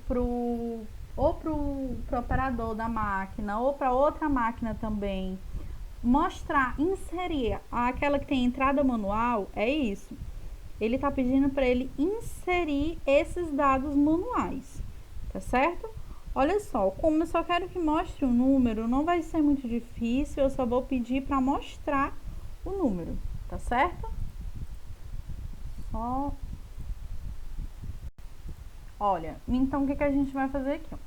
pro operador da máquina ou para outra máquina também mostrar, inserir aquela que tem entrada manual, é isso. Ele está pedindo para ele inserir esses dados manuais, tá certo? Olha só, como eu só quero que mostre o número, não vai ser muito difícil, eu só vou pedir para mostrar o número, tá certo? Só... Olha, então o que a gente vai fazer aqui, ó?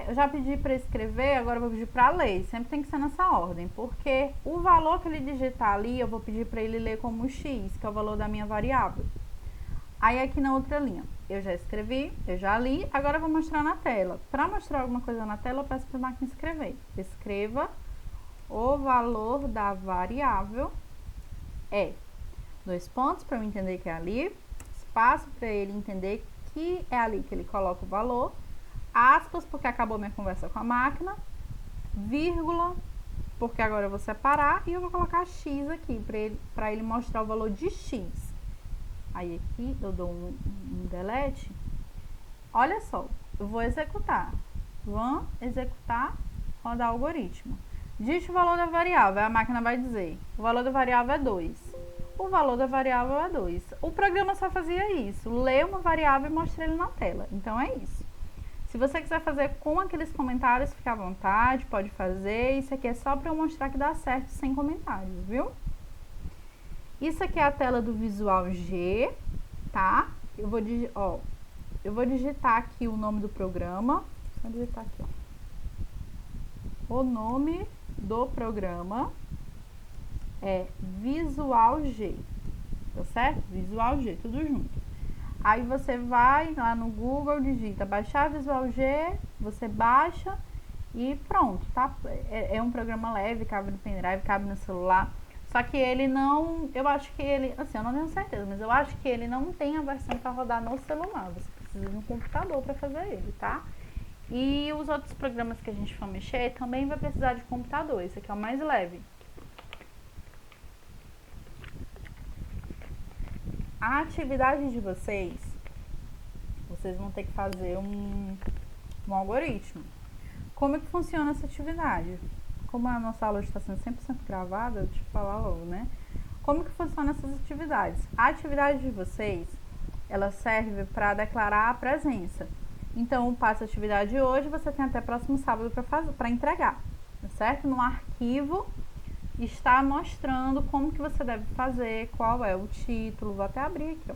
Eu já pedi para escrever, agora eu vou pedir para ler. Sempre tem que ser nessa ordem, porque o valor que ele digitar ali, eu vou pedir para ele ler como x, que é o valor da minha variável. Aí aqui na outra linha, eu já escrevi, eu já li, agora eu vou mostrar na tela. Para mostrar alguma coisa na tela, eu peço para a máquina escrever. Escreva o valor da variável é. 2 pontos para eu entender que é ali, espaço para ele entender que é ali que ele coloca o valor, aspas, porque acabou minha conversa com a máquina, vírgula, porque agora eu vou separar, e eu vou colocar x aqui, para ele mostrar o valor de x. Aí aqui eu dou um delete. Olha só, eu vou executar. Run, executar, rodar algoritmo. Digite o valor da variável, a máquina vai dizer, o valor da variável é 2. O valor da variável é 2. O programa só fazia isso, ler uma variável e mostrar ele na tela. Então é isso. Se você quiser fazer com aqueles comentários, fica à vontade, pode fazer. Isso aqui é só para eu mostrar que dá certo sem comentários, viu? Isso aqui é a tela do Visual G, tá? Eu vou digitar aqui o nome do programa. Vou digitar aqui, ó. O nome do programa é Visual G, tá certo? Visual G, tudo junto. Aí você vai lá no Google, digita baixar Visual G, você baixa e pronto, tá? É um programa leve, cabe no pendrive, cabe no celular. Só que ele não, eu acho que ele, assim, eu não tenho certeza, mas eu acho que ele não tem a versão para rodar no celular. Você precisa de um computador para fazer ele, tá? E os outros programas que a gente for mexer também vai precisar de computador. Esse aqui é o mais leve. A atividade de vocês vão ter que fazer um algoritmo. Como é que funciona essa atividade? Como a nossa aula está sendo 100% gravada, deixa eu falar logo, né? Como que funciona essas atividades? A atividade de vocês, ela serve para declarar a presença. Então, passa a atividade de hoje, você tem até próximo sábado para entregar, tá certo? No arquivo está mostrando como que você deve fazer, qual é o título. Vou até abrir aqui, ó.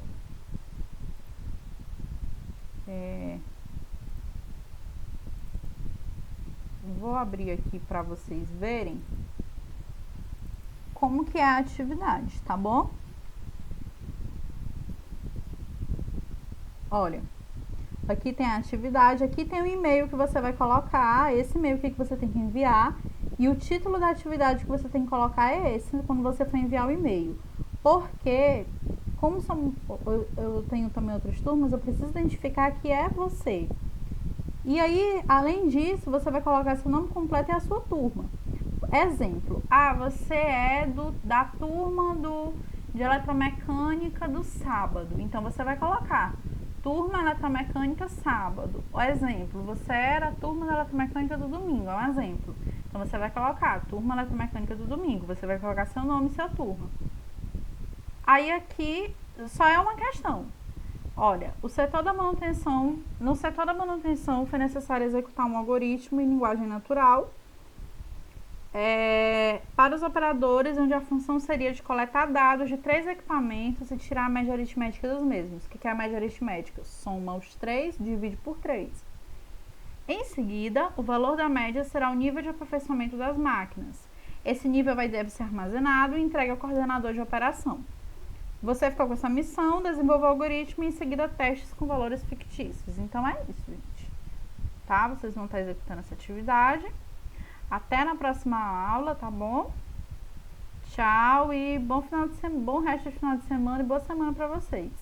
Vou abrir aqui para vocês verem como que é a atividade, tá bom? Olha, aqui tem a atividade, aqui tem o e-mail que você vai colocar, esse e-mail que você tem que enviar, e o título da atividade que você tem que colocar é esse, quando você for enviar o e-mail. Porque, como eu tenho também outras turmas, eu preciso identificar que é você. E aí, além disso, você vai colocar seu nome completo e a sua turma. Exemplo, você é da turma de eletromecânica do sábado. Então, você vai colocar turma eletromecânica sábado. O exemplo, você era a turma da eletromecânica do domingo. É um exemplo. Então, você vai colocar turma eletromecânica do domingo. Você vai colocar seu nome e sua turma. Aí, aqui, só é uma questão. Olha, no setor da manutenção foi necessário executar um algoritmo em linguagem natural para os operadores, onde a função seria de coletar dados de 3 equipamentos e tirar a média aritmética dos mesmos. O que é a média aritmética? Soma os 3, divide por 3. Em seguida, o valor da média será o nível de aperfeiçoamento das máquinas. Esse nível deve ser armazenado e entregue ao coordenador de operação. Você ficou com essa missão, desenvolva o algoritmo e em seguida testes com valores fictícios. Então é isso, gente. Tá? Vocês vão estar executando essa atividade. Até na próxima aula, tá bom? Tchau e bom resto de final de semana e boa semana para vocês.